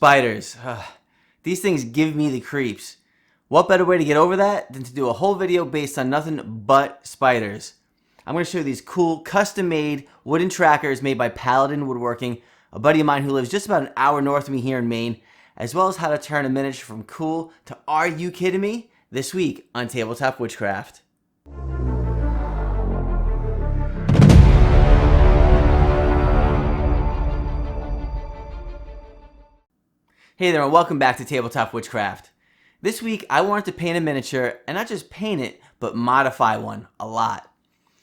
Spiders. These things give me the creeps. What better way to get over that than to do a whole video based on nothing but spiders? I'm going to show you these cool custom-made wooden trackers made by Paladin Woodworking, a buddy of mine who lives just about an hour north of me here in Maine, as well as how to turn a miniature from cool to "are you kidding me?" this week on Tabletop Witchcraft. Hey there and welcome back to Tabletop Witchcraft. This week I wanted to paint a miniature, and not just paint it, but modify one a lot.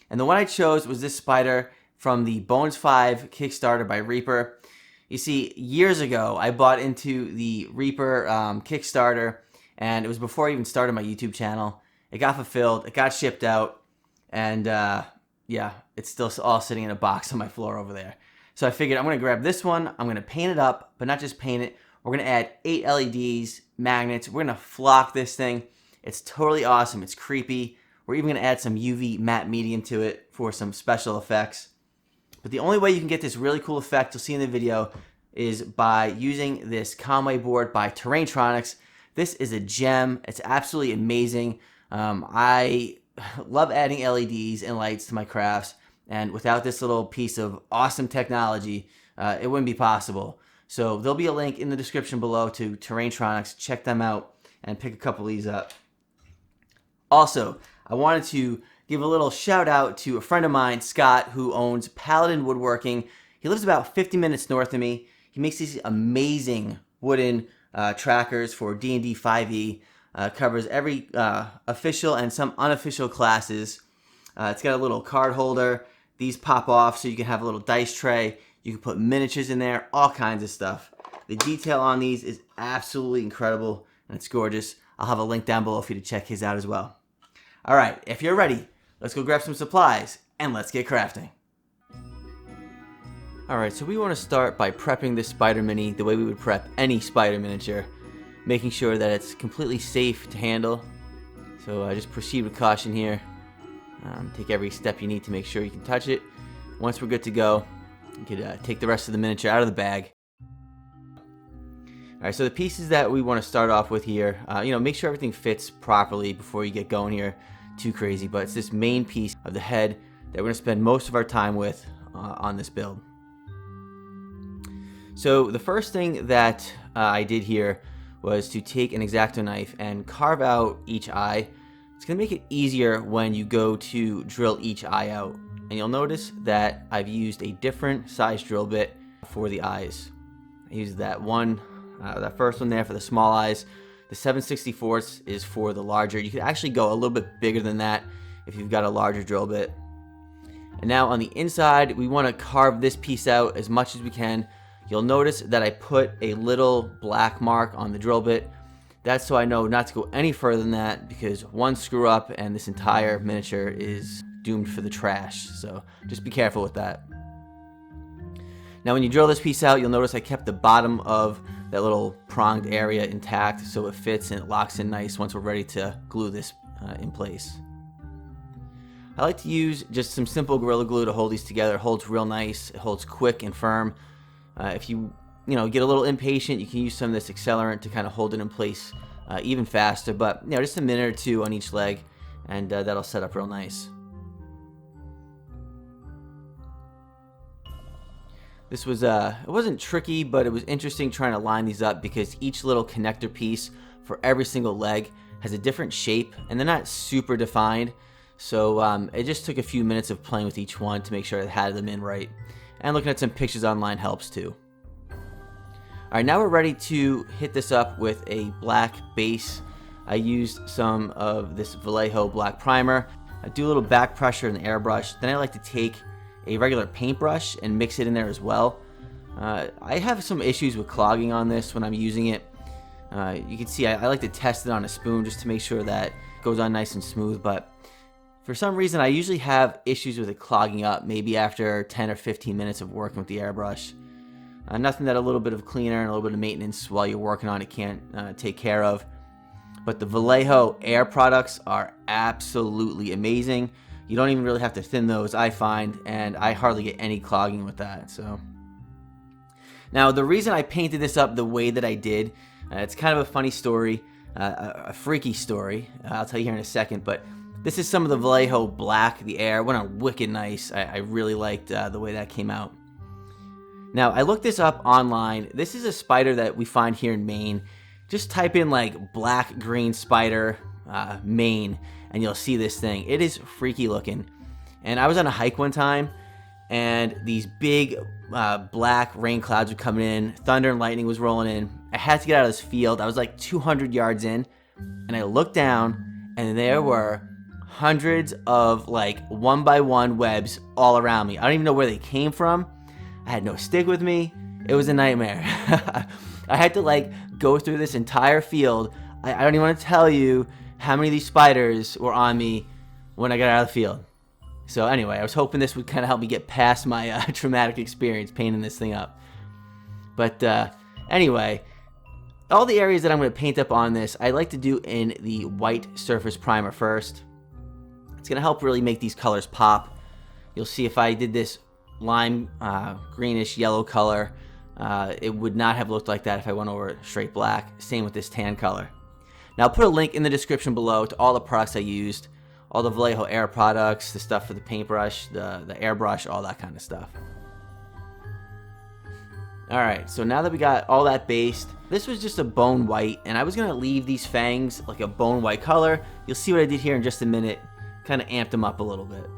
And the one I chose was this spider from the Bones 5 Kickstarter by Reaper. You see, years ago I bought into the Reaper Kickstarter, and it was before I even started my YouTube channel. It got fulfilled, it got shipped out, and yeah, it's still all sitting in a box on my floor over there. So I figured I'm going to grab this one, I'm going to paint it up, but not just paint it. We're going to add 8 LEDs, magnets. We're going to flock this thing. It's totally awesome. It's creepy. We're even going to add some UV matte medium to it for some special effects. But the only way you can get this really cool effect you'll see in the video is by using this Conway board by Terraintronics. This is a gem. It's absolutely amazing. I love adding LEDs and lights to my crafts, and without this little piece of awesome technology, it wouldn't be possible. So there'll be a link in the description below to Terraintronics. Check them out and pick a couple of these up. Also, I wanted to give a little shout out to a friend of mine, Scott, who owns Paladin Woodworking. He lives about 50 minutes north of me. He makes these amazing wooden trackers for D&D 5e. Covers every official and some unofficial classes. It's got a little card holder. These pop off so you can have a little dice tray. You can put miniatures in there, all kinds of stuff. The detail on these is absolutely incredible, and it's gorgeous. I'll have a link down below for you to check his out as well. All right, if you're ready, let's go grab some supplies, and let's get crafting. All right, so we want to start by prepping this spider mini the way we would prep any spider miniature, making sure that it's completely safe to handle. So just proceed with caution here. Take every step you need to make sure you can touch it. Once we're good to go, you could take the rest of the miniature out of the bag. Alright, so the pieces that we want to start off with here, make sure everything fits properly before you get going here too crazy. But it's this main piece of the head that we're going to spend most of our time with on this build. So the first thing that I did here was to take an X-Acto knife and carve out each eye. It's going to make it easier when you go to drill each eye out. And you'll notice that I've used a different size drill bit for the eyes. I used that first one there for the small eyes. The 7/64 is for the larger. You could actually go a little bit bigger than that if you've got a larger drill bit. And now on the inside, we want to carve this piece out as much as we can. You'll notice that I put a little black mark on the drill bit. That's so I know not to go any further than that, because one screw up and this entire miniature is doomed for the trash. So just be careful with that. Now when you drill this piece out, you'll notice I kept the bottom of that little pronged area intact so it fits and it locks in nice once we're ready to glue this in place. I like to use just some simple Gorilla Glue to hold these together. It holds real nice. It holds quick and firm. If you get a little impatient, you can use some of this accelerant to kind of hold it in place even faster. But just a minute or two on each leg, and that'll set up real nice. This was, it wasn't tricky, but it was interesting trying to line these up because each little connector piece for every single leg has a different shape and they're not super defined. So it just took a few minutes of playing with each one to make sure I had them in right. And looking at some pictures online helps too. Alright, now we're ready to hit this up with a black base. I used some of this Vallejo black primer. I do a little back pressure in the airbrush. Then I like to take a regular paintbrush and mix it in there as well. I have some issues with clogging on this when I'm using it. You can see I like to test it on a spoon just to make sure that it goes on nice and smooth, but for some reason I usually have issues with it clogging up maybe after 10 or 15 minutes of working with the airbrush. Nothing that a little bit of cleaner and a little bit of maintenance while you're working on it can't take care of. But the Vallejo air products are absolutely amazing. You don't even really have to thin those, I find, and I hardly get any clogging with that. So Now, the reason I painted this up the way that I did, it's kind of a funny story, a freaky story. I'll tell you here in a second, but this is some of the Vallejo black, the air. Went on wicked nice. I really liked the way that came out. Now, I looked this up online. This is a spider that we find here in Maine. Just type in like black green spider Maine, and you'll see this thing. It is freaky looking. And I was on a hike one time, and these big black rain clouds were coming in. Thunder and lightning was rolling in. I had to get out of this field. I was like 200 yards in, and I looked down, and there were hundreds of like 1x1 webs all around me. I don't even know where they came from. I had no stick with me. It was a nightmare. I had to like go through this entire field. I don't even want to tell you how many of these spiders were on me when I got out of the field. So anyway, I was hoping this would kind of help me get past my traumatic experience painting this thing up. But anyway, all the areas that I'm going to paint up on this, I like to do in the white surface primer first. It's going to help really make these colors pop. You'll see if I did this lime greenish yellow color, it would not have looked like that if I went over straight black. Same with this tan color. Now I'll put a link in the description below to all the products I used, all the Vallejo Air products, the stuff for the paintbrush, the airbrush, all that kind of stuff. Alright, so now that we got all that based, this was just a bone white, and I was going to leave these fangs like a bone white color. You'll see what I did here in just a minute. Kind of amped them up a little bit.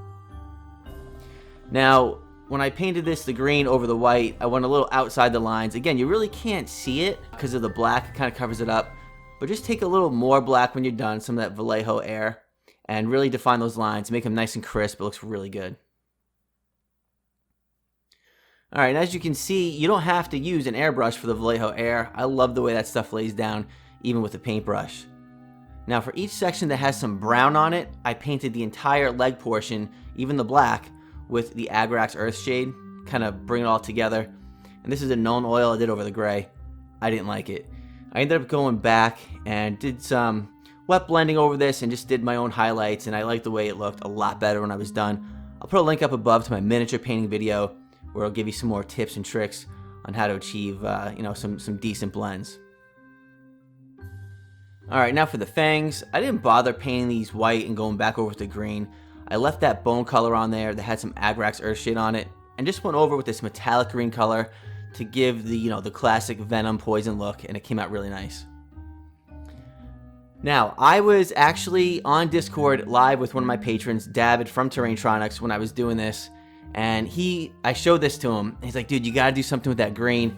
Now, when I painted this, the green over the white, I went a little outside the lines. Again, you really can't see it because of the black. It kind of covers it up. But just take a little more black when you're done, some of that Vallejo Air, and really define those lines. Make them nice and crisp. It looks really good. All right, and as you can see, you don't have to use an airbrush for the Vallejo Air. I love the way that stuff lays down, even with a paintbrush. Now, for each section that has some brown on it, I painted the entire leg portion, even the black, with the Agrax Earthshade, kind of bring it all together. And this is a known oil I did over the gray. I didn't like it. I ended up going back and did some wet blending over this and just did my own highlights, and I liked the way it looked a lot better when I was done. I'll put a link up above to my miniature painting video where I'll give you some more tips and tricks on how to achieve some decent blends. Alright, now for the fangs. I didn't bother painting these white and going back over to green. I left that bone color on there that had some Agrax Earthshade on it, and just went over with this metallic green color to give the classic Venom poison look, and it came out really nice. Now, I was actually on Discord live with one of my patrons, David from Terraintronics, when I was doing this, and I showed this to him, and he's like, dude, you gotta do something with that green.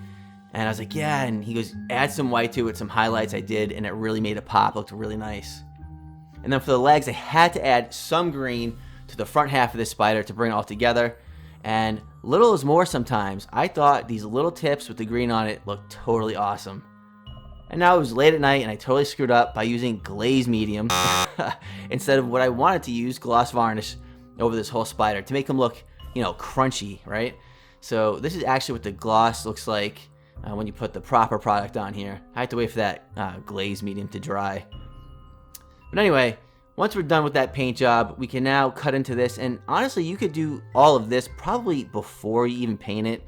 And I was like, yeah, and he goes, add some white to it, some highlights I did, and it really made it pop. It looked really nice. And then for the legs, I had to add some green to the front half of this spider to bring it all together. And little is more sometimes. I thought these little tips with the green on it looked totally awesome. And now it was late at night, and I totally screwed up by using glaze medium instead of what I wanted to use, gloss varnish, over this whole spider to make them look, crunchy, right? So this is actually what the gloss looks like when you put the proper product on here. I have to wait for that glaze medium to dry. But anyway, once we're done with that paint job, we can now cut into this. And honestly, you could do all of this probably before you even paint it,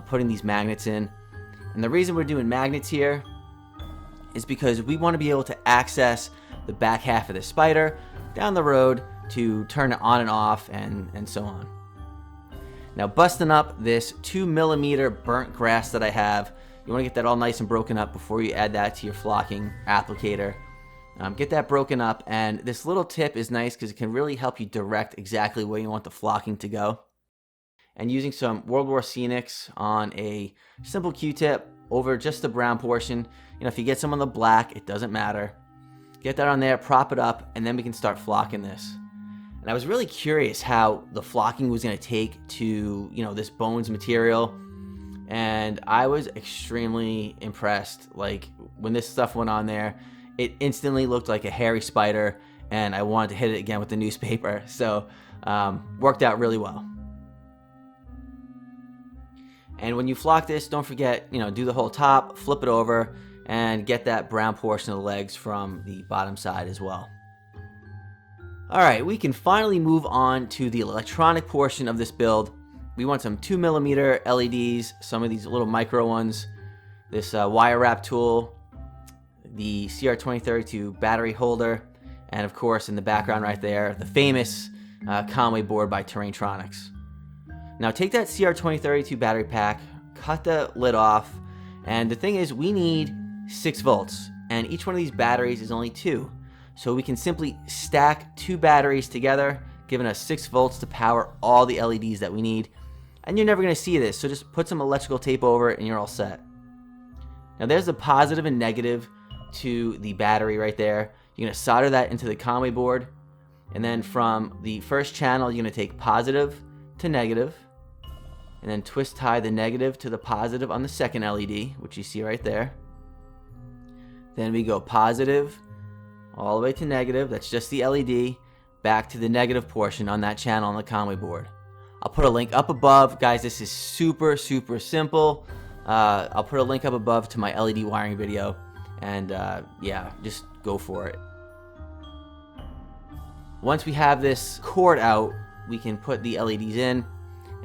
putting these magnets in. And the reason we're doing magnets here is because we want to be able to access the back half of the spider down the road to turn it on and off and so on. Now, busting up this 2mm burnt grass that I have, you want to get that all nice and broken up before you add that to your flocking applicator. Get that broken up, and this little tip is nice because it can really help you direct exactly where you want the flocking to go. And using some World War Scenics on a simple Q-tip over just the brown portion. If you get some on the black, it doesn't matter. Get that on there, prop it up, and then we can start flocking this. And I was really curious how the flocking was going to take to, this bones material. And I was extremely impressed. Like, when this stuff went on there, it instantly looked like a hairy spider, and I wanted to hit it again with the newspaper. So, worked out really well. And when you flock this, don't forget, do the whole top, flip it over, and get that brown portion of the legs from the bottom side as well. Alright, we can finally move on to the electronic portion of this build. we want some 2mm LEDs, some of these little micro ones, this wire wrap tool, the CR2032 battery holder, and of course in the background right there, the famous Conway board by Terraintronics. Now take that CR2032 battery pack, cut the lid off, and the thing is we need 6 volts, and each one of these batteries is only 2. So we can simply stack 2 batteries together, giving us 6 volts to power all the LEDs that we need. And you're never going to see this, so just put some electrical tape over it and you're all set. Now there's the positive and negative to the battery right there. You're going to solder that into the Conway board, and then from the first channel you're going to take positive to negative, and then twist tie the negative to the positive on the second LED, which you see right there. Then we go positive all the way to negative, that's just the LED, back to the negative portion on that channel on the Conway board. I'll put a link up above. Guys, this is super simple. I'll put a link up above to my LED wiring video, and yeah, just go for it. Once we have this cord out, we can put the LEDs in,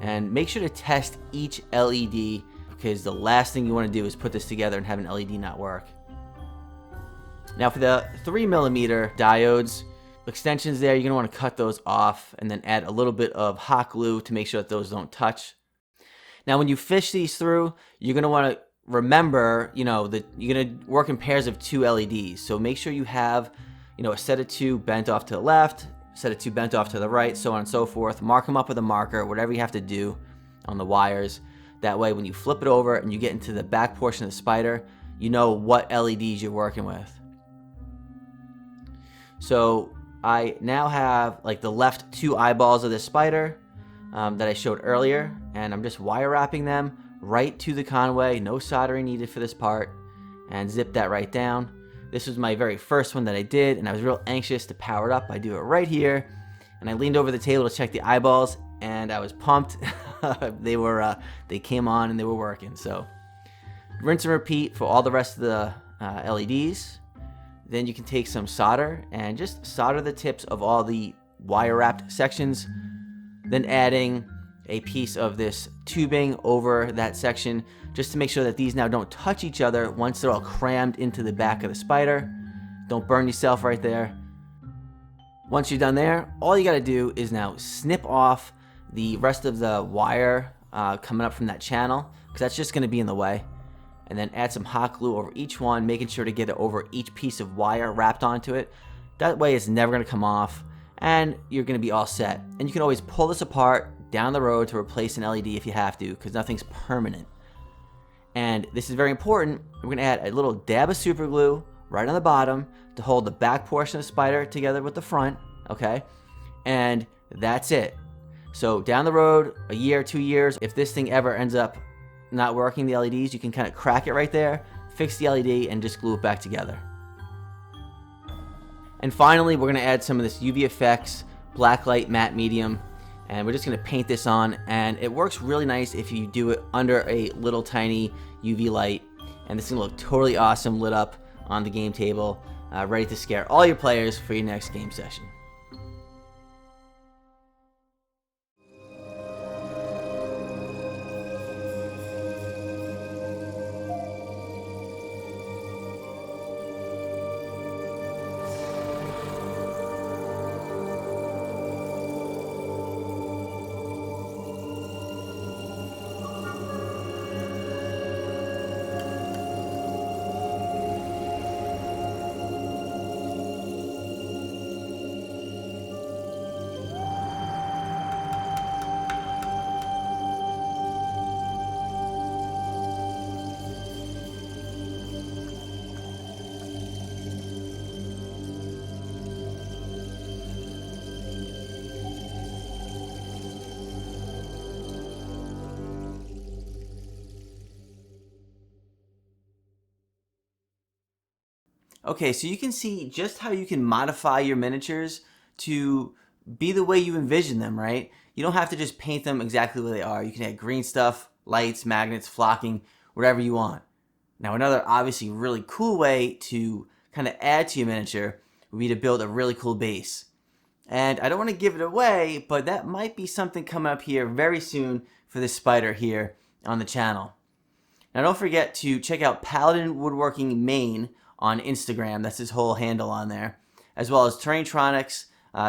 and make sure to test each LED, because the last thing you want to do is put this together and have an LED not work. Now for the 3mm diodes, extensions there, you're going to want to cut those off and then add a little bit of hot glue to make sure that those don't touch. Now when you fish these through, you're going to want to remember, that you're going to work in pairs of 2 LEDs. So make sure you have, a set of 2 bent off to the left, a set of 2 bent off to the right, so on and so forth. Mark them up with a marker, whatever you have to do on the wires. That way when you flip it over and you get into the back portion of the spider, you know what LEDs you're working with. So I now have like the left 2 eyeballs of this spider that I showed earlier, and I'm just wire wrapping them right to the Conway. No soldering needed for this part, and zip that right down. This was my very first one that I did, and I was real anxious to power it up. I do it right here, and I leaned over the table to check the eyeballs, and I was pumped. They came on and they were working. So rinse and repeat for all the rest of the LEDs. Then you can take some solder and just solder the tips of all the wire wrapped sections, then adding a piece of this tubing over that section just to make sure that these now don't touch each other once they're all crammed into the back of the spider. Don't burn yourself right there. Once you're done there, all you got to do is now snip off the rest of the wire coming up from that channel, because that's just going to be in the way. And then add some hot glue over each one, making sure to get it over each piece of wire wrapped onto it. That way it's never going to come off, and you're going to be all set. And you can always pull this apart down the road to replace an LED if you have to, because nothing's permanent. And this is very important. We're going to add a little dab of super glue right on the bottom to hold the back portion of the spider together with the front, okay? And that's it. So down the road, a year, 2 years, if this thing ever ends up not working, the LEDs, you can kind of crack it right there, fix the LED, and just glue it back together. And finally, we're going to add some of this UV Effects Blacklight Matte Medium, and we're just going to paint this on, and it works really nice if you do it under a little tiny UV light, and this is going to look totally awesome lit up on the game table, ready to scare all your players for your next game session. Okay, so you can see just how you can modify your miniatures to be the way you envision them, right? You don't have to just paint them exactly where they are. You can add green stuff, lights, magnets, flocking, whatever you want. Now, another obviously really cool way to kind of add to your miniature would be to build a really cool base. And I don't want to give it away, but that might be something coming up here very soon for this spider here on the channel. Now don't forget to check out Paladin Woodworking Maine on Instagram. That's his whole handle on there. As well as Terraintronics.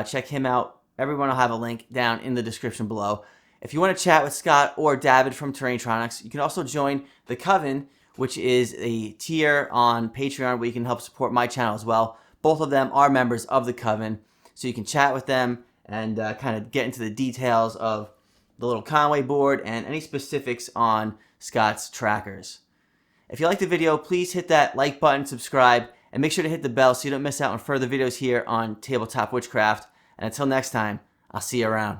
Check him out. Everyone will have a link down in the description below. If you want to chat with Scott or David from Terraintronics, you can also join the Coven, which is a tier on Patreon where you can help support my channel as well. Both of them are members of the Coven, so you can chat with them and kind of get into the details of the little Conway board and any specifics on Scott's trackers. If you like the video, please hit that like button, subscribe, and make sure to hit the bell so you don't miss out on further videos here on Tabletop Witchcraft. And until next time, I'll see you around.